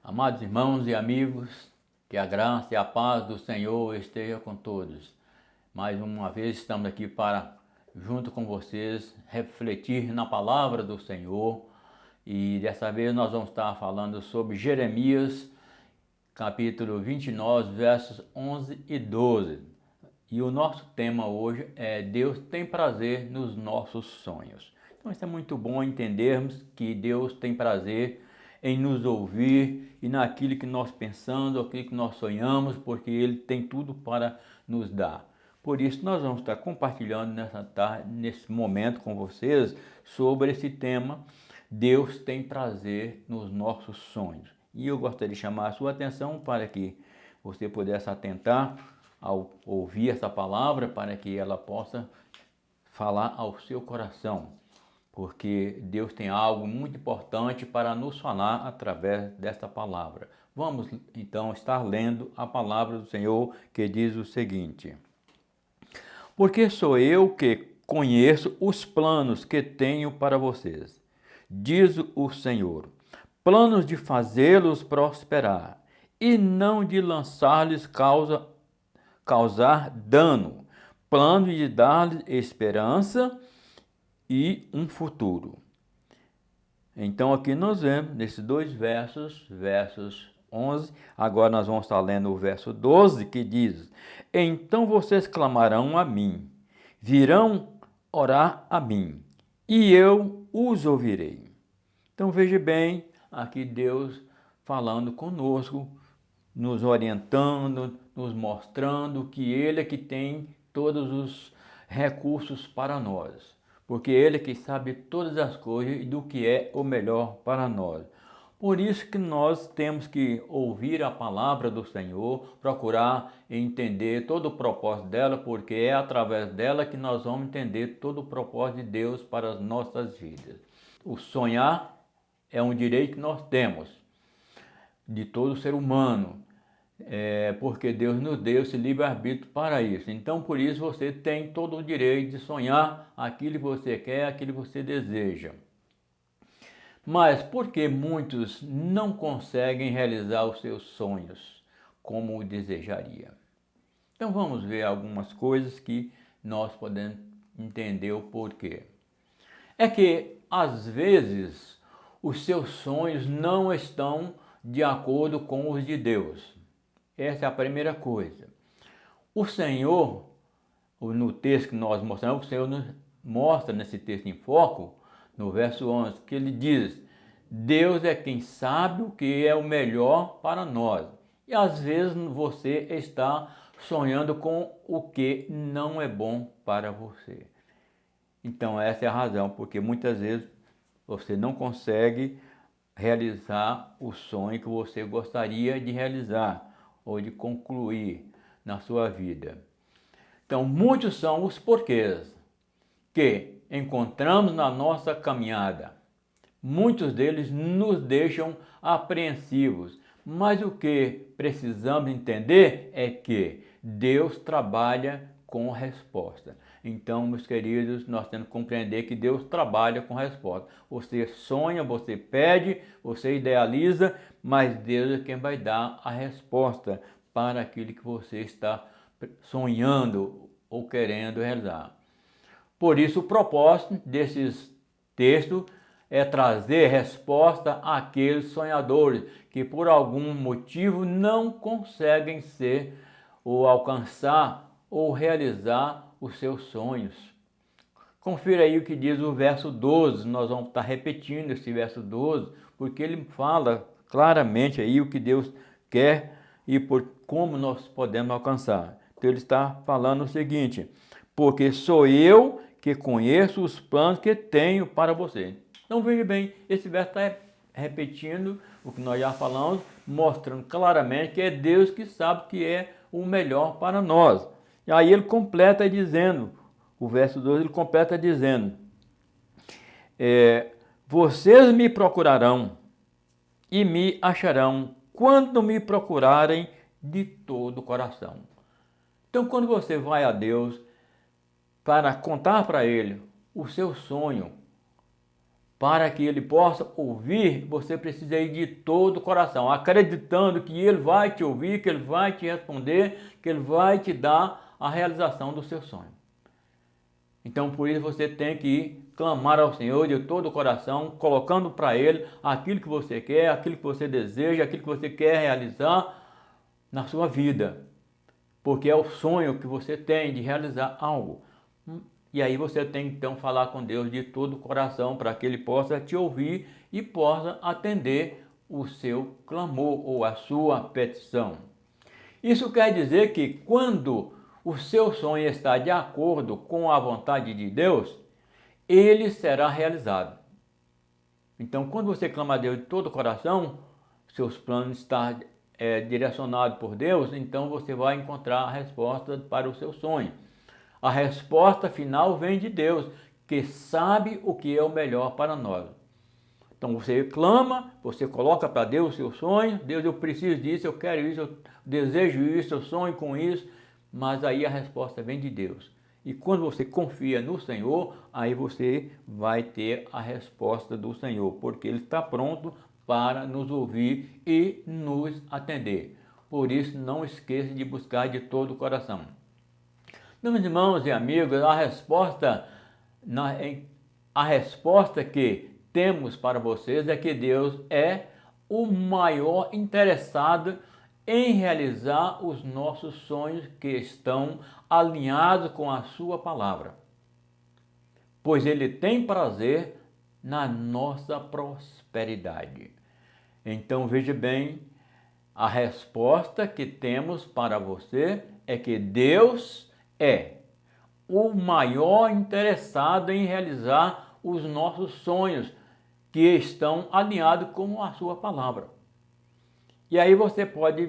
Amados irmãos e amigos, que a graça e a paz do Senhor esteja com todos. Mais uma vez estamos aqui para, junto com vocês, refletir na palavra do Senhor. E dessa vez nós vamos estar falando sobre Jeremias, capítulo 29, versos 11 e 12. E o nosso tema hoje é Deus tem prazer nos nossos sonhos. Então isso é muito bom entendermos que Deus tem prazer em nos ouvir e naquilo que nós pensamos, aquilo que nós sonhamos, porque Ele tem tudo para nos dar. Por isso nós vamos estar compartilhando nessa tarde, nesse momento com vocês sobre esse tema, Deus tem prazer nos nossos sonhos. E eu gostaria de chamar a sua atenção para que você pudesse atentar ao ouvir essa palavra, para que ela possa falar ao seu coração, porque Deus tem algo muito importante para nos falar através desta palavra. Vamos então estar lendo a palavra do Senhor, que diz o seguinte: porque sou eu que conheço os planos que tenho para vocês, diz o Senhor, planos de fazê-los prosperar e não de lançar-lhes causar dano, plano de dar-lhes esperança e um futuro. Então aqui nós vemos, nesses dois versos 11, agora nós vamos estar lendo o verso 12, que diz: então vocês clamarão a mim, virão orar a mim, e eu os ouvirei. Então veja bem, aqui Deus falando conosco, nos orientando, nos mostrando que Ele é que tem todos os recursos para nós, porque Ele é que sabe todas as coisas e do que é o melhor para nós. Por isso que nós temos que ouvir a palavra do Senhor, procurar entender todo o propósito dela, porque é através dela que nós vamos entender todo o propósito de Deus para as nossas vidas. O sonhar é um direito que nós temos, de todo ser humano, porque Deus nos deu esse livre-arbítrio para isso. Então, por isso, você tem todo o direito de sonhar aquilo que você quer, aquilo que você deseja. Mas por que muitos não conseguem realizar os seus sonhos como desejaria? Então, vamos ver algumas coisas que nós podemos entender o porquê. É que, às vezes, os seus sonhos não estão de acordo com os de Deus. Essa é a primeira coisa. O Senhor, no texto que nós mostramos, o Senhor nos mostra nesse texto em foco, no verso 11, que ele diz: Deus é quem sabe o que é o melhor para nós. E às vezes você está sonhando com o que não é bom para você. Então essa é a razão, porque muitas vezes você não consegue realizar o sonho que você gostaria de realizar ou de concluir na sua vida. Então, muitos são os porquês que encontramos na nossa caminhada. Muitos deles nos deixam apreensivos, mas o que precisamos entender é que Deus trabalha com resposta. Então, meus queridos, nós temos que compreender que Deus trabalha com resposta. Você sonha, você pede, você idealiza, mas Deus é quem vai dar a resposta para aquilo que você está sonhando ou querendo realizar. Por isso, o propósito desses textos é trazer resposta àqueles sonhadores que por algum motivo não conseguem ser ou alcançar ou realizar os seus sonhos. Confira aí o que diz o verso 12, nós vamos estar repetindo esse verso 12, porque ele fala claramente aí o que Deus quer e por como nós podemos alcançar. Então ele está falando o seguinte: porque sou eu que conheço os planos que tenho para você. Então veja bem, esse verso está repetindo o que nós já falamos, mostrando claramente que é Deus que sabe o que é o melhor para nós. E aí ele completa dizendo, o verso 12 ele completa dizendo, vocês me procurarão e me acharão quando me procurarem de todo o coração. Então quando você vai a Deus para contar para Ele o seu sonho, para que ele possa ouvir, você precisa ir de todo o coração, acreditando que ele vai te ouvir, que ele vai te responder, que ele vai te dar a realização do seu sonho. Então, por isso você tem que ir clamar ao Senhor de todo o coração, colocando para Ele aquilo que você quer, aquilo que você deseja, aquilo que você quer realizar na sua vida. Porque é o sonho que você tem de realizar algo. E aí você tem que então falar com Deus de todo o coração para que Ele possa te ouvir e possa atender o seu clamor ou a sua petição. Isso quer dizer que quando o seu sonho está de acordo com a vontade de Deus, ele será realizado. Então, quando você clama a Deus de todo o coração, seus planos estão direcionados por Deus, então você vai encontrar a resposta para o seu sonho. A resposta final vem de Deus, que sabe o que é o melhor para nós. Então você clama, você coloca para Deus o seu sonho, Deus, eu preciso disso, eu quero isso, eu desejo isso, eu sonho com isso, mas aí a resposta vem de Deus. E quando você confia no Senhor, aí você vai ter a resposta do Senhor, porque Ele está pronto para nos ouvir e nos atender. Por isso, não esqueça de buscar de todo o coração. Meus irmãos e amigos, a resposta que temos para vocês é que Deus é o maior interessado em realizar os nossos sonhos que estão alinhados com a sua palavra, pois Ele tem prazer na nossa prosperidade. Então veja bem, a resposta que temos para você é que Deus é o maior interessado em realizar os nossos sonhos que estão alinhados com a sua palavra. E aí você pode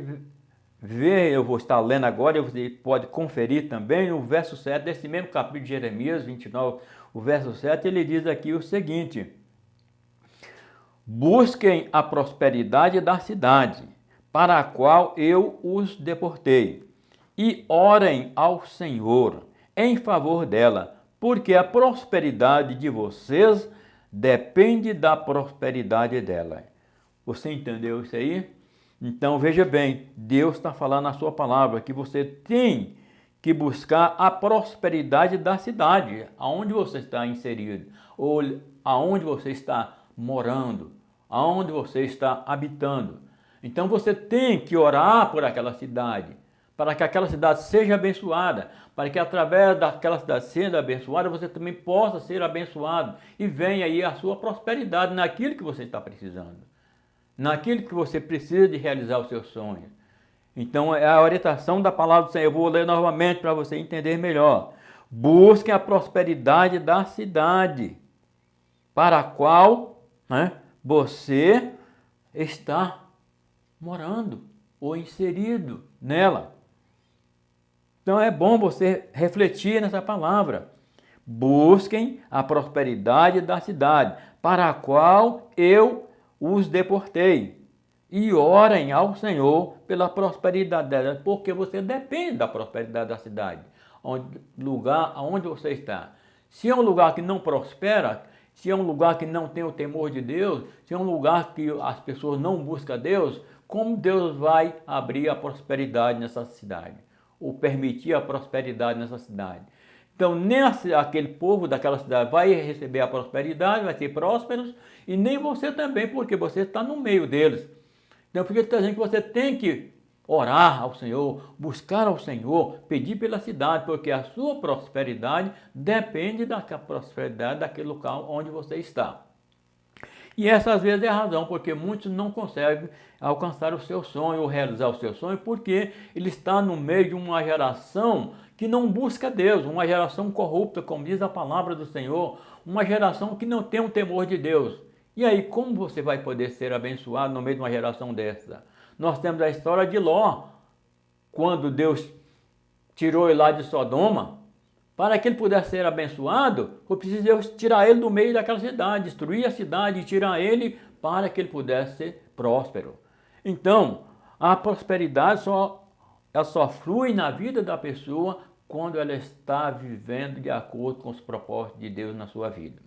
ver, eu vou estar lendo agora, e você pode conferir também no verso 7 desse mesmo capítulo de Jeremias 29, o verso 7, ele diz aqui o seguinte: busquem a prosperidade da cidade, para a qual eu os deportei, e orem ao Senhor em favor dela, porque a prosperidade de vocês depende da prosperidade dela. Você entendeu isso aí? Então veja bem, Deus está falando na sua palavra que você tem que buscar a prosperidade da cidade, aonde você está inserido, ou aonde você está morando, aonde você está habitando. Então você tem que orar por aquela cidade, para que aquela cidade seja abençoada, para que através daquela cidade sendo abençoada, você também possa ser abençoado e venha aí a sua prosperidade naquilo que você está precisando, naquilo que você precisa de realizar o seu sonho. Então é a orientação da palavra do Senhor. Eu vou ler novamente para você entender melhor. Busquem a prosperidade da cidade, para a qual você está morando ou inserido nela. Então é bom você refletir nessa palavra. Busquem a prosperidade da cidade, para a qual eu os deportei. E orem ao Senhor pela prosperidade dela, porque você depende da prosperidade da cidade, lugar onde você está. Se é um lugar que não prospera, se é um lugar que não tem o temor de Deus, se é um lugar que as pessoas não buscam Deus, como Deus vai abrir a prosperidade nessa cidade? Ou permitir a prosperidade nessa cidade? Então, nem aquele povo daquela cidade vai receber a prosperidade, vai ser prósperos, e nem você também, porque você está no meio deles. Então, porque ele está dizendo que você tem que orar ao Senhor, buscar ao Senhor, pedir pela cidade, porque a sua prosperidade depende da prosperidade daquele local onde você está. E essa às vezes é a razão, porque muitos não conseguem alcançar o seu sonho ou realizar o seu sonho, porque ele está no meio de uma geração que não busca Deus, uma geração corrupta, como diz a palavra do Senhor, uma geração que não tem o temor de Deus. E aí, como você vai poder ser abençoado no meio de uma geração dessa? Nós temos a história de Ló, quando Deus tirou ele lá de Sodoma. Para que ele pudesse ser abençoado, foi preciso Deus tirar ele do meio daquela cidade, destruir a cidade e tirar ele para que ele pudesse ser próspero. Então, a prosperidade ela só flui na vida da pessoa quando ela está vivendo de acordo com os propósitos de Deus na sua vida.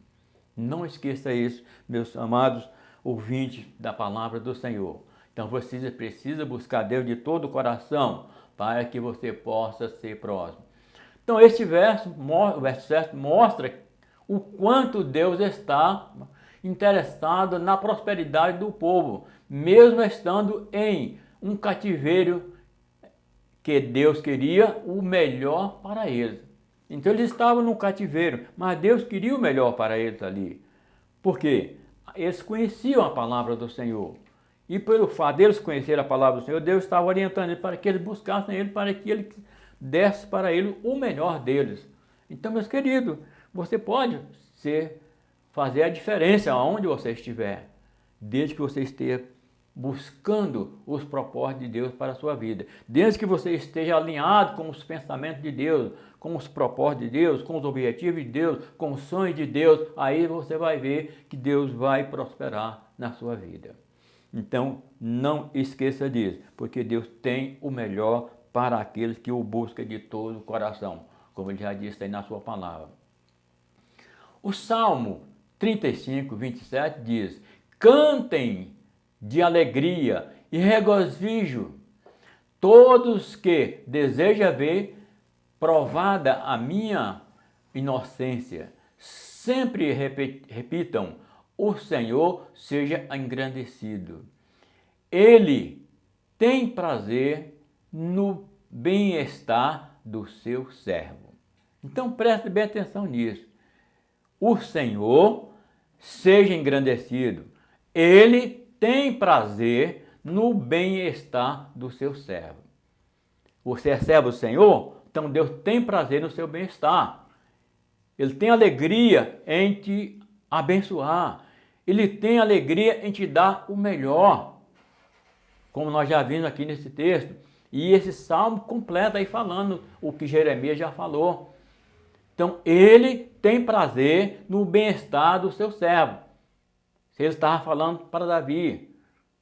Não esqueça isso, meus amados ouvintes da palavra do Senhor. Então você precisa buscar Deus de todo o coração para que você possa ser próximo. Então este verso, o verso 7, mostra o quanto Deus está interessado na prosperidade do povo, mesmo estando em um cativeiro, que Deus queria o melhor para eles. Então eles estavam no cativeiro, mas Deus queria o melhor para eles ali. Por quê? Eles conheciam a palavra do Senhor. E pelo fato deles conhecer a palavra do Senhor, Deus estava orientando eles para que eles buscassem Ele, para que Ele desse para eles o melhor deles. Então, meus queridos, você pode fazer a diferença aonde você estiver, desde que você esteja buscando os propósitos de Deus para a sua vida. Desde que você esteja alinhado com os pensamentos de Deus, com os propósitos de Deus, com os objetivos de Deus, com os sonhos de Deus, aí você vai ver que Deus vai prosperar na sua vida. Então, não esqueça disso, porque Deus tem o melhor para aqueles que o buscam de todo o coração, como ele já disse aí na sua palavra. O Salmo 35, 27 diz: cantem de alegria e regozijo todos que desejam ver provada a minha inocência. Sempre repitam: o Senhor seja engrandecido. Ele tem prazer no bem-estar do seu servo. Então preste bem atenção nisso. O Senhor seja engrandecido. Ele tem prazer no bem-estar do seu servo. Você é servo do Senhor? Então Deus tem prazer no seu bem-estar. Ele tem alegria em te abençoar. Ele tem alegria em te dar o melhor. Como nós já vimos aqui nesse texto. E esse salmo completa aí falando o que Jeremias já falou. Então ele tem prazer no bem-estar do seu servo. Ele estava falando para Davi.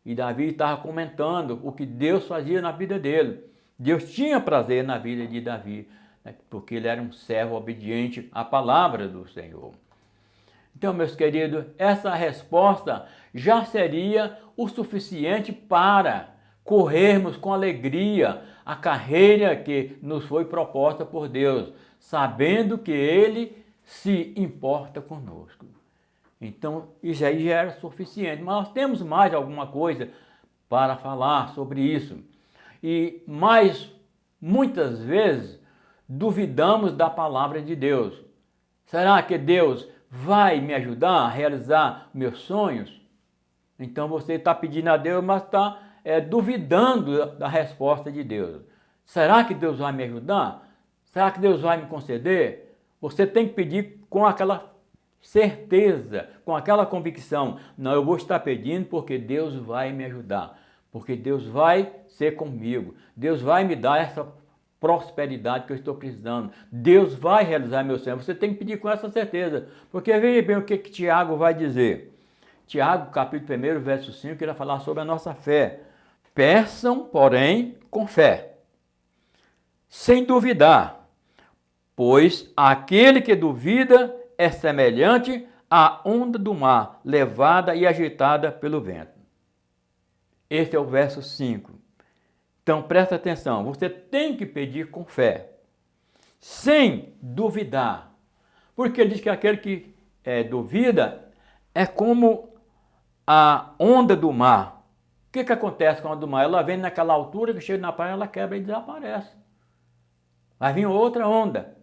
E Davi estava comentando o que Deus fazia na vida dele. Deus tinha prazer na vida de Davi, né? Porque ele era um servo obediente à palavra do Senhor. Então, meus queridos, essa resposta já seria o suficiente para corrermos com alegria a carreira que nos foi proposta por Deus, sabendo que Ele se importa conosco. Então, isso aí já era suficiente. Mas nós temos mais alguma coisa para falar sobre isso. Mas muitas vezes duvidamos da palavra de Deus. Será que Deus vai me ajudar a realizar meus sonhos? Então você está pedindo a Deus, mas está duvidando da resposta de Deus. Será que Deus vai me ajudar? Será que Deus vai me conceder? Você tem que pedir com aquela certeza, com aquela convicção. Não, eu vou estar pedindo porque Deus vai me ajudar. Porque Deus vai ser comigo. Deus vai me dar essa prosperidade que eu estou precisando. Deus vai realizar meu sonho. Você tem que pedir com essa certeza. Porque veja bem o que Tiago vai dizer. Tiago, capítulo 1, verso 5, ele vai falar sobre a nossa fé. Peçam, porém, com fé, sem duvidar, pois aquele que duvida é semelhante à onda do mar, levada e agitada pelo vento. Esse é o verso 5. Então presta atenção, você tem que pedir com fé, sem duvidar, porque ele diz que aquele que duvida é como a onda do mar. O que acontece com a onda do mar? Ela vem naquela altura que chega na praia, ela quebra e desaparece. Vai vir outra onda.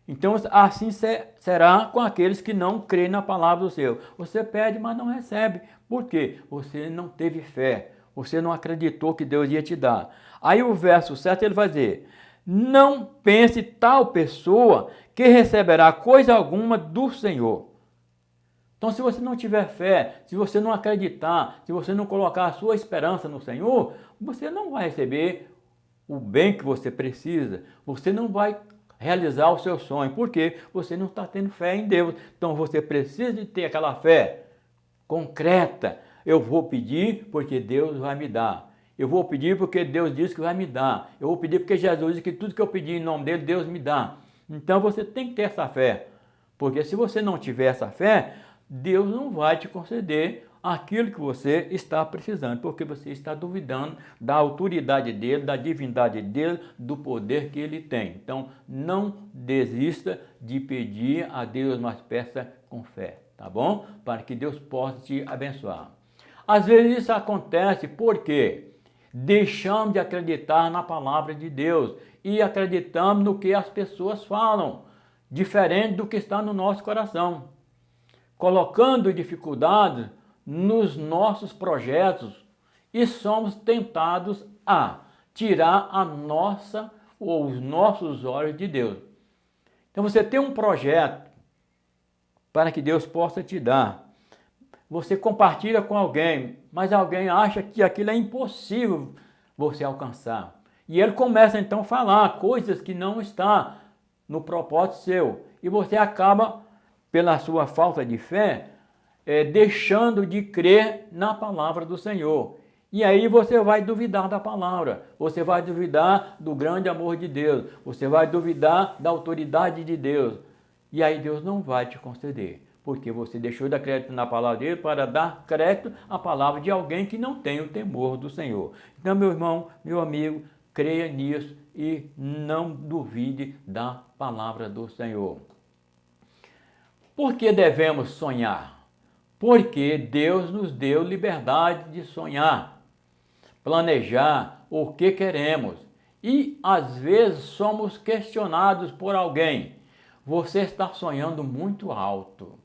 Então assim será com aqueles que não creem na palavra do Senhor. Você pede, mas não recebe. Por quê? Você não teve fé. Você não acreditou que Deus ia te dar. Aí o verso 7 ele vai dizer: não pense tal pessoa que receberá coisa alguma do Senhor. Então se você não tiver fé, se você não acreditar, se você não colocar a sua esperança no Senhor, você não vai receber o bem que você precisa. Você não vai realizar o seu sonho, porque você não está tendo fé em Deus. Então você precisa de ter aquela fé concreta. Eu vou pedir porque Deus vai me dar. Eu vou pedir porque Deus disse que vai me dar. Eu vou pedir porque Jesus disse que tudo que eu pedir em nome dele, Deus me dá. Então você tem que ter essa fé. Porque se você não tiver essa fé, Deus não vai te conceder aquilo que você está precisando, porque você está duvidando da autoridade dele, da divindade dele, do poder que ele tem. Então, não desista de pedir a Deus, mas peça com fé, tá bom? Para que Deus possa te abençoar. Às vezes isso acontece porque deixamos de acreditar na palavra de Deus e acreditamos no que as pessoas falam, diferente do que está no nosso coração, colocando dificuldades nos nossos projetos e somos tentados a tirar a nossa ou os nossos olhos de Deus. Então você tem um projeto para que Deus possa te dar. Você compartilha com alguém, mas alguém acha que aquilo é impossível você alcançar. E ele começa então a falar coisas que não estão no propósito seu. E você acaba, pela sua falta de fé, deixando de crer na palavra do Senhor. E aí você vai duvidar da palavra, você vai duvidar do grande amor de Deus, você vai duvidar da autoridade de Deus. E aí Deus não vai te conceder, porque você deixou de acreditar na palavra dele para dar crédito à palavra de alguém que não tem o temor do Senhor. Então, meu irmão, meu amigo, creia nisso e não duvide da palavra do Senhor. Por que devemos sonhar? Porque Deus nos deu liberdade de sonhar, planejar o que queremos. E às vezes somos questionados por alguém. Você está sonhando muito alto.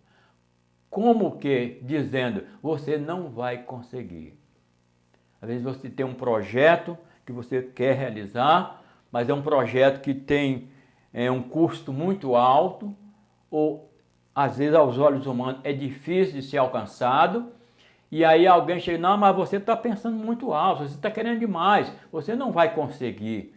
Como que dizendo, você não vai conseguir. Às vezes você tem um projeto que você quer realizar, mas é um projeto que tem um custo muito alto, ou às vezes aos olhos humanos é difícil de ser alcançado, e aí alguém chega, não, mas você está pensando muito alto, você está querendo demais, você não vai conseguir.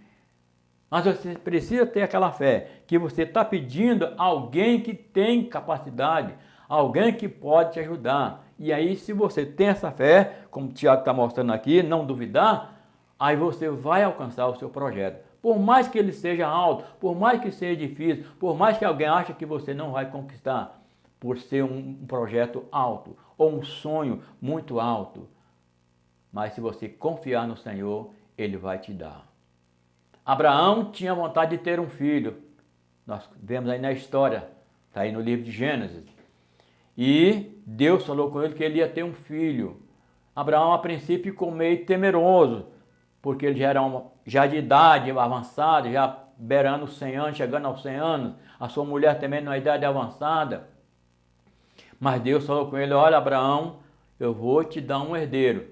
Mas você precisa ter aquela fé, que você está pedindo a alguém que tem capacidade, alguém que pode te ajudar. E aí, se você tem essa fé, como o Tiago está mostrando aqui, não duvidar, aí você vai alcançar o seu projeto. Por mais que ele seja alto, por mais que seja difícil, por mais que alguém ache que você não vai conquistar, por ser um projeto alto, ou um sonho muito alto. Mas se você confiar no Senhor, Ele vai te dar. Abraão tinha vontade de ter um filho. Nós vemos aí na história, está aí no livro de Gênesis. E Deus falou com ele que ele ia ter um filho. Abraão, a princípio, ficou meio temeroso, porque ele já era já de idade avançada, já beirando os 100 anos, chegando aos 100 anos. A sua mulher também numa idade avançada. Mas Deus falou com ele, olha Abraão, eu vou te dar um herdeiro.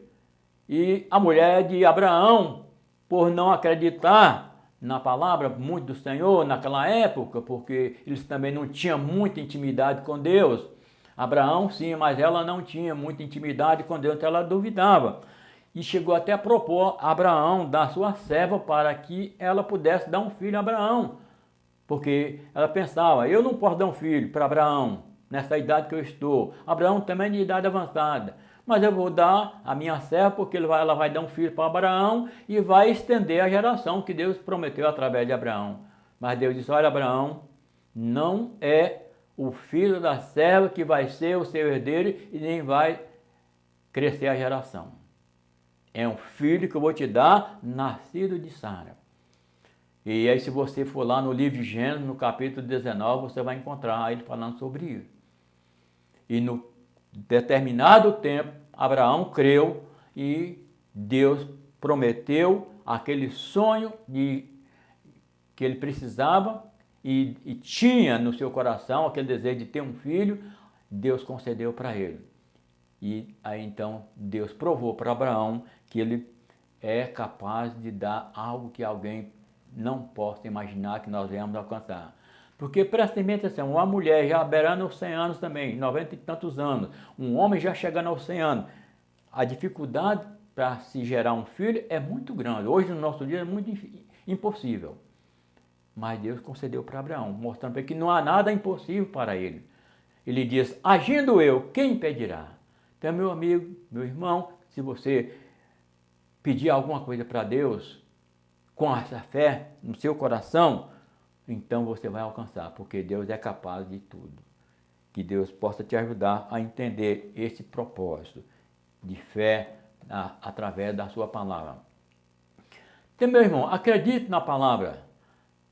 E a mulher de Abraão, por não acreditar na palavra muito do Senhor naquela época, porque eles também não tinham muita intimidade com Deus. Abraão sim, mas ela não tinha muita intimidade com Deus, então ela duvidava. E chegou até a propor a Abraão dar sua serva para que ela pudesse dar um filho a Abraão. Porque ela pensava, eu não posso dar um filho para Abraão, nessa idade que eu estou. Abraão também é de idade avançada. Mas eu vou dar a minha serva porque ela vai dar um filho para Abraão e vai estender a geração que Deus prometeu através de Abraão. Mas Deus disse, olha Abraão, não é o filho da serva que vai ser o seu herdeiro e nem vai crescer a geração. É um filho que eu vou te dar, nascido de Sara. E aí se você for lá no livro de Gênesis, no capítulo 19, você vai encontrar ele falando sobre isso. E no determinado tempo, Abraão creu e Deus prometeu aquele sonho que ele precisava e tinha no seu coração aquele desejo de ter um filho, Deus concedeu para ele. E aí então Deus provou para Abraão que ele é capaz de dar algo que alguém não possa imaginar que nós venhamos alcançar. Porque presta atenção, uma mulher já beirando os 100 anos também, 90 e tantos anos, um homem já chegando aos 100 anos, a dificuldade para se gerar um filho é muito grande. Hoje no nosso dia é muito impossível. Mas Deus concedeu para Abraão, mostrando que não há nada impossível para ele. Ele diz, agindo eu, quem impedirá? Então, meu amigo, meu irmão, se você pedir alguma coisa para Deus, com essa fé no seu coração, então você vai alcançar, porque Deus é capaz de tudo. Que Deus possa te ajudar a entender esse propósito de fé através da sua palavra. Então, meu irmão, acredite na palavra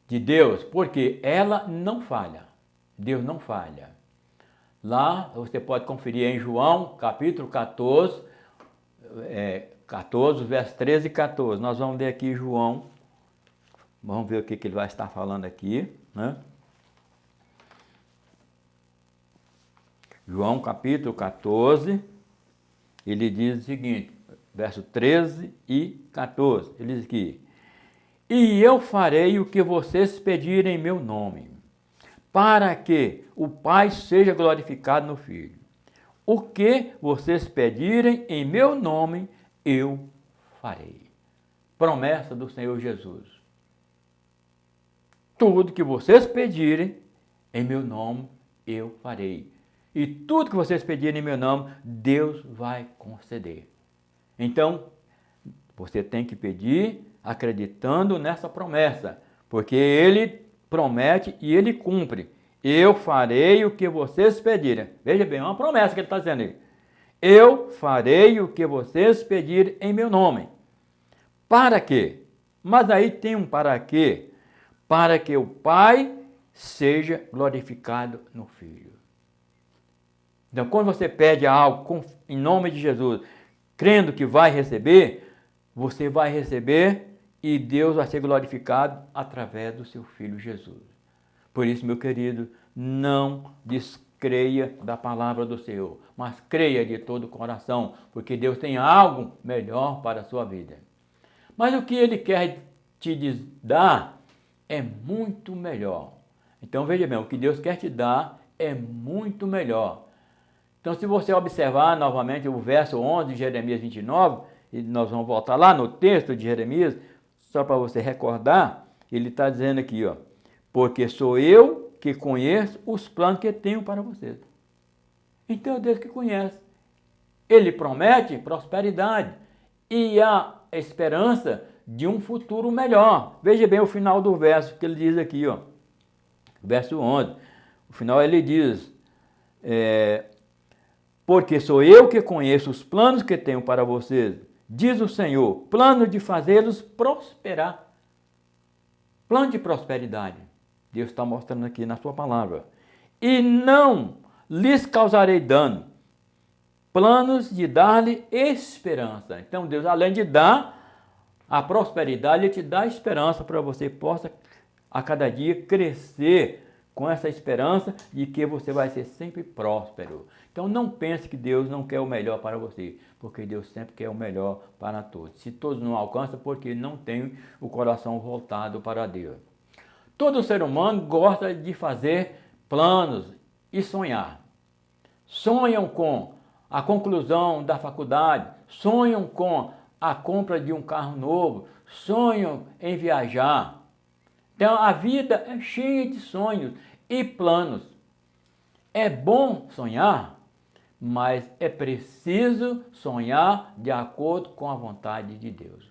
de Deus, porque ela não falha. Deus não falha. Lá você pode conferir em João, capítulo 14, 14, versos 13 e 14. Nós vamos ler aqui João. Vamos ver o que ele vai estar falando aqui, né? João capítulo 14, ele diz o seguinte, verso 13 e 14. Ele diz aqui: E eu farei o que vocês pedirem em meu nome, para que o Pai seja glorificado no Filho. O que vocês pedirem em meu nome, eu farei. Promessa do Senhor Jesus. Tudo que vocês pedirem em meu nome, eu farei. E tudo que vocês pedirem em meu nome, Deus vai conceder. Então, você tem que pedir acreditando nessa promessa, porque Ele promete e Ele cumpre. Eu farei o que vocês pedirem. Veja bem, é uma promessa que Ele está dizendo aí. Eu farei o que vocês pedirem em meu nome. Para quê? Mas aí tem um para quê. Para que o Pai seja glorificado no Filho. Então, quando você pede algo em nome de Jesus, crendo que vai receber, você vai receber e Deus vai ser glorificado através do seu Filho Jesus. Por isso, meu querido, não descreia da palavra do Senhor, mas creia de todo o coração, porque Deus tem algo melhor para a sua vida. Mas o que Ele quer te dar é muito melhor. Então veja bem, o que Deus quer te dar é muito melhor. Então se você observar novamente o verso 11 de Jeremias 29, e nós vamos voltar lá no texto de Jeremias, só para você recordar, ele está dizendo aqui, ó, porque sou eu que conheço os planos que tenho para vocês. Então é Deus que conhece. Ele promete prosperidade e a esperança de um futuro melhor. Veja bem o final do verso que ele diz aqui, ó, verso 11. O final ele diz, porque sou eu que conheço os planos que tenho para vocês, diz o Senhor, plano de fazê-los prosperar. Plano de prosperidade. Deus está mostrando aqui na sua palavra. E não lhes causarei dano. Planos de dar-lhe esperança. Então Deus, além de dar a prosperidade, Ele te dá esperança para você possa a cada dia crescer com essa esperança de que você vai ser sempre próspero. Então não pense que Deus não quer o melhor para você, porque Deus sempre quer o melhor para todos. Se todos não alcançam, porque não tem o coração voltado para Deus. Todo ser humano gosta de fazer planos e sonhar. Sonham com a conclusão da faculdade, sonham com a compra de um carro novo, sonham em viajar. Então a vida é cheia de sonhos e planos. É bom sonhar, mas é preciso sonhar de acordo com a vontade de Deus.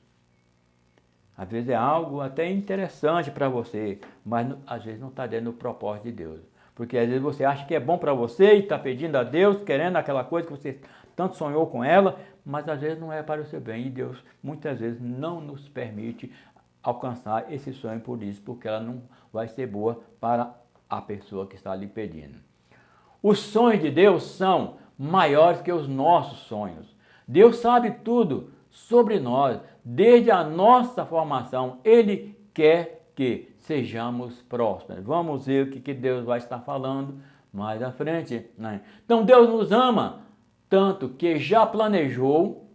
Às vezes é algo até interessante para você, mas às vezes não está dentro do propósito de Deus. Porque às vezes você acha que é bom para você e está pedindo a Deus, querendo aquela coisa que você tanto sonhou com ela, mas às vezes não é para o seu bem. E Deus muitas vezes não nos permite alcançar esse sonho por isso, porque ela não vai ser boa para a pessoa que está lhe pedindo. Os sonhos de Deus são maiores que os nossos sonhos. Deus sabe tudo sobre nós, desde a nossa formação. Ele quer que sejamos prósperos. Vamos ver o que Deus vai estar falando mais à frente, né? Então Deus nos ama tanto que já planejou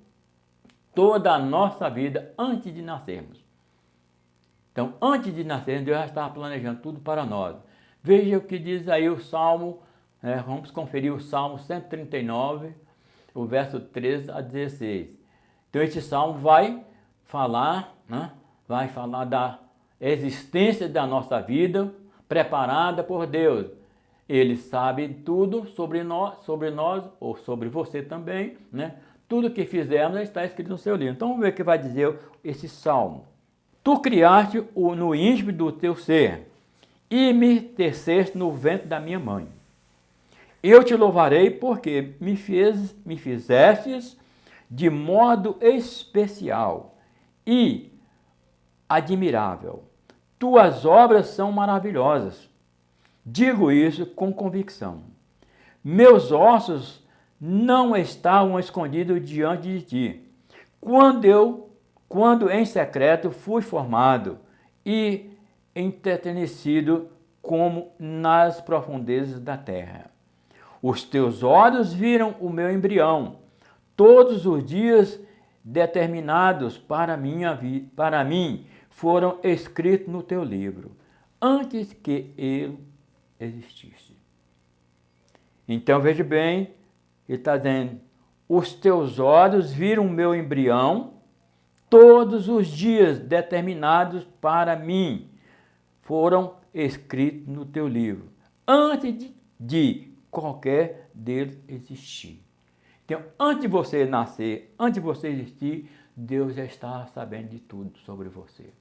toda a nossa vida antes de nascermos. Então, antes de nascermos, Deus já estava planejando tudo para nós. Veja o que diz aí o Salmo, vamos conferir o Salmo 139, o verso 13 a 16. Então, esse Salmo vai falar, vai falar da existência da nossa vida preparada por Deus. Ele sabe tudo sobre nós, ou sobre você também, né? Tudo que fizermos está escrito no seu livro. Então vamos ver o que vai dizer esse salmo. Tu criaste no íntimo do teu ser e me teceste no ventre da minha mãe. Eu te louvarei porque me fizestes de modo especial e admirável. Tuas obras são maravilhosas. Digo isso com convicção. Meus ossos não estavam escondidos diante de ti. Quando em secreto fui formado e entretecido como nas profundezas da terra. Os teus olhos viram o meu embrião, todos os dias determinados para mim foram escritos no teu livro, antes que ele existisse. Então veja bem, ele está dizendo, os teus olhos viram o meu embrião, todos os dias determinados para mim foram escritos no teu livro, antes de qualquer deles existir. Então, antes de você nascer, antes de você existir, Deus já está sabendo de tudo sobre você.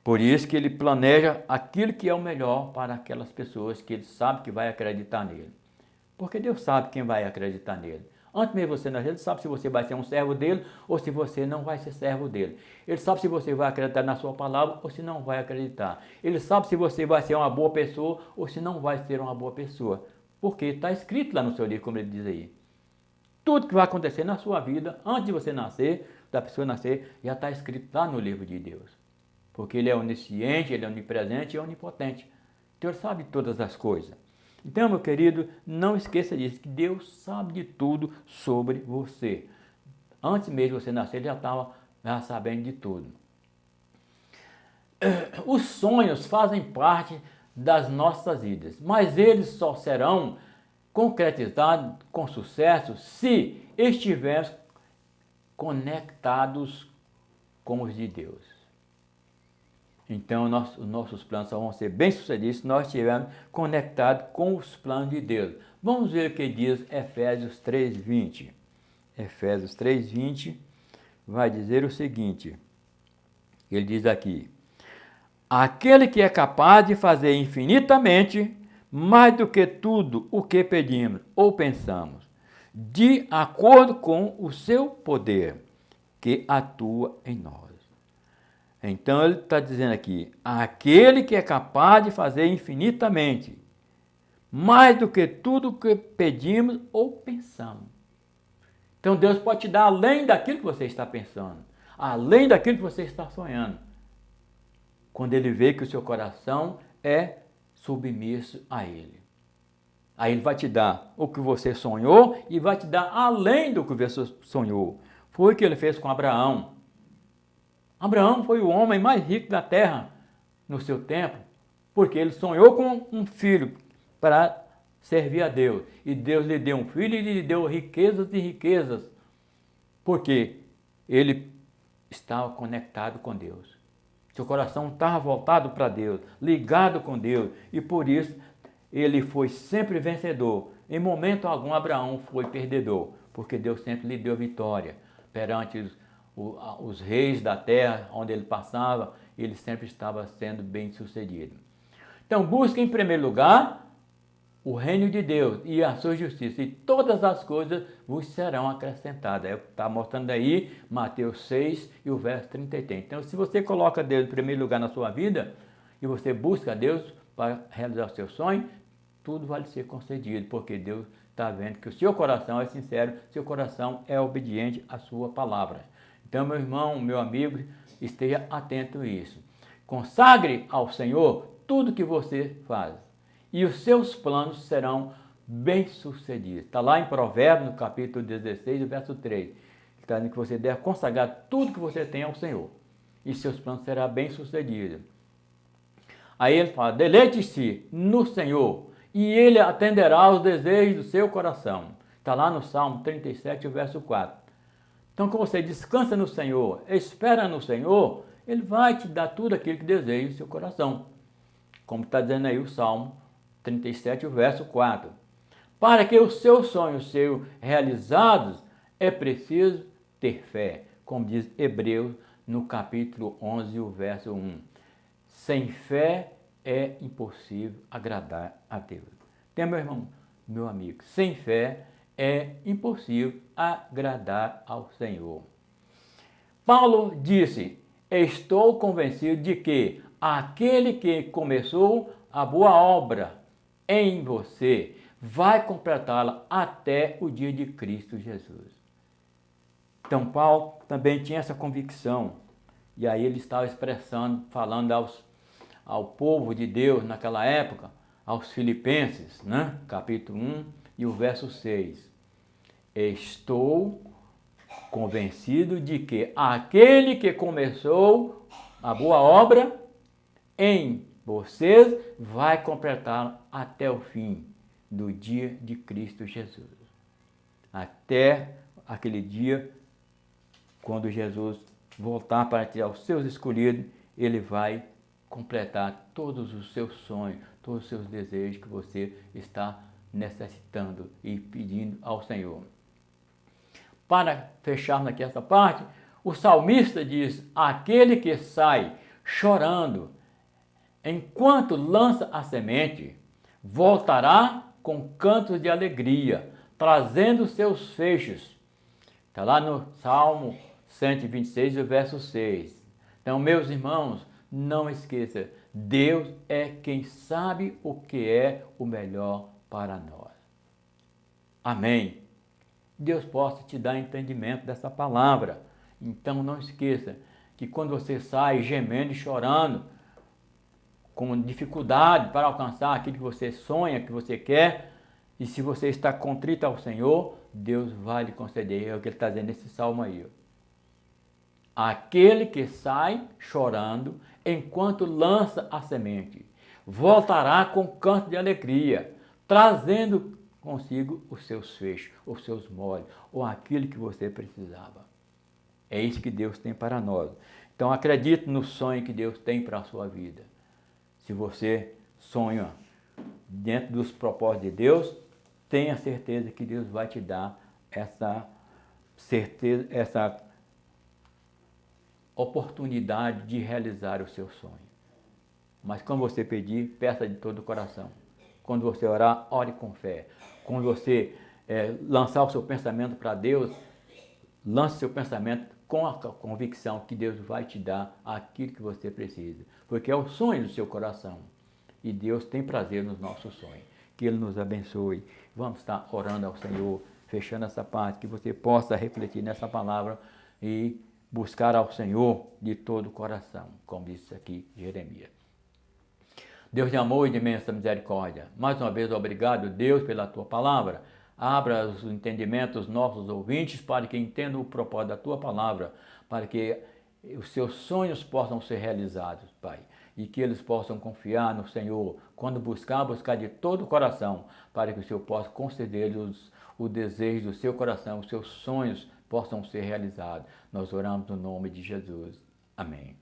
Por isso que ele planeja aquilo que é o melhor para aquelas pessoas que ele sabe que vai acreditar nele. Porque Deus sabe quem vai acreditar nele. Antes mesmo de você nascer, ele sabe se você vai ser um servo dele ou se você não vai ser servo dele. Ele sabe se você vai acreditar na sua palavra ou se não vai acreditar. Ele sabe se você vai ser uma boa pessoa ou se não vai ser uma boa pessoa. Porque está escrito lá no seu livro, como ele diz aí. Tudo que vai acontecer na sua vida, antes de você nascer, da pessoa nascer, já está escrito lá no livro de Deus. Porque ele é onisciente, ele é onipresente e onipotente. Então ele sabe todas as coisas. Então, meu querido, não esqueça disso, que Deus sabe de tudo sobre você. Antes mesmo de você nascer, ele já estava sabendo de tudo. Os sonhos fazem parte das nossas vidas, mas eles só serão concretizados com sucesso se estivermos conectados com os de Deus. Então, os nossos planos só vão ser bem-sucedidos se nós estivermos conectados com os planos de Deus. Vamos ver o que diz Efésios 3:20. Efésios 3:20 vai dizer o seguinte. Ele diz aqui: aquele que é capaz de fazer infinitamente mais do que tudo o que pedimos ou pensamos, de acordo com o seu poder que atua em nós. Então ele está dizendo aqui, aquele que é capaz de fazer infinitamente, mais do que tudo que pedimos ou pensamos. Então Deus pode te dar além daquilo que você está pensando, além daquilo que você está sonhando, quando Ele vê que o seu coração é submisso a Ele. Aí Ele vai te dar o que você sonhou e vai te dar além do que você sonhou. Foi o que Ele fez com Abraão. Abraão foi o homem mais rico da terra no seu tempo, porque ele sonhou com um filho para servir a Deus. E Deus lhe deu um filho e lhe deu riquezas e riquezas, porque ele estava conectado com Deus. Seu coração estava voltado para Deus, ligado com Deus, e por isso ele foi sempre vencedor. Em momento algum Abraão foi perdedor, porque Deus sempre lhe deu vitória perante os reis da terra onde ele passava, ele sempre estava sendo bem sucedido. Então busque em primeiro lugar o reino de Deus e a sua justiça, e todas as coisas vos serão acrescentadas. Está mostrando aí Mateus 6 e o verso 33. Então se você coloca Deus em primeiro lugar na sua vida, e você busca Deus para realizar o seu sonho, tudo vai lhe ser concedido, porque Deus está vendo que o seu coração é sincero, seu coração é obediente à sua palavra. Então, meu irmão, meu amigo, esteja atento a isso. Consagre ao Senhor tudo que você faz e os seus planos serão bem-sucedidos. Está lá em Provérbios, no capítulo 16, verso 3. Está dizendo que você deve consagrar tudo que você tem ao Senhor e seus planos serão bem-sucedidos. Aí ele fala, deleite-se no Senhor e Ele atenderá aos desejos do seu coração. Está lá no Salmo 37, verso 4. Então, quando você descansa no Senhor, espera no Senhor, Ele vai te dar tudo aquilo que deseja no seu coração. Como está dizendo aí o Salmo 37, verso 4. Para que os seus sonhos sejam realizados, é preciso ter fé, como diz Hebreus no capítulo 11, o verso 1. Sem fé é impossível agradar a Deus. Tem, meu irmão, meu amigo, sem fé é impossível agradar ao Senhor. Paulo disse: estou convencido de que aquele que começou a boa obra em você vai completá-la até o dia de Cristo Jesus. Então Paulo também tinha essa convicção, e aí ele estava expressando, falando ao povo de Deus naquela época, aos Filipenses, né? Capítulo 1 e o verso 6. Estou convencido de que aquele que começou a boa obra em vocês vai completá-la até o fim do dia de Cristo Jesus. Até aquele dia, quando Jesus voltar para tirar os seus escolhidos, ele vai completar todos os seus sonhos, todos os seus desejos que você está necessitando e pedindo ao Senhor. Para fecharmos aqui essa parte, o salmista diz: aquele que sai chorando enquanto lança a semente, voltará com cantos de alegria, trazendo seus feixes. Está lá no Salmo 126, o verso 6. Então, meus irmãos, não esqueça, Deus é quem sabe o que é o melhor para nós. Amém. Deus possa te dar entendimento dessa palavra. Então não esqueça que quando você sai gemendo e chorando, com dificuldade para alcançar aquilo que você sonha, que você quer, e se você está contrito ao Senhor, Deus vai lhe conceder. É o que ele está dizendo nesse salmo aí. Aquele que sai chorando enquanto lança a semente, voltará com canto de alegria, trazendo consigo os seus feixes, os seus molhos, ou aquilo que você precisava. É isso que Deus tem para nós. Então acredite no sonho que Deus tem para a sua vida. Se você sonha dentro dos propósitos de Deus, tenha certeza que Deus vai te dar essa certeza, essa oportunidade de realizar o seu sonho. Mas quando você pedir, peça de todo o coração. Quando você orar, ore com fé. Quando você lançar o seu pensamento para Deus, lance seu pensamento com a convicção que Deus vai te dar aquilo que você precisa. Porque é o sonho do seu coração. E Deus tem prazer nos nossos sonhos. Que Ele nos abençoe. Vamos estar orando ao Senhor, fechando essa parte, que você possa refletir nessa palavra e buscar ao Senhor de todo o coração, como disse aqui Jeremias. Deus de amor e de imensa misericórdia, mais uma vez obrigado, Deus, pela Tua palavra. Abra os entendimentos dos nossos ouvintes para que entendam o propósito da Tua palavra, para que os seus sonhos possam ser realizados, Pai, e que eles possam confiar no Senhor, quando buscar de todo o coração, para que o Senhor possa conceder-lhes o desejo do seu coração, os seus sonhos possam ser realizados. Nós oramos no nome de Jesus. Amém.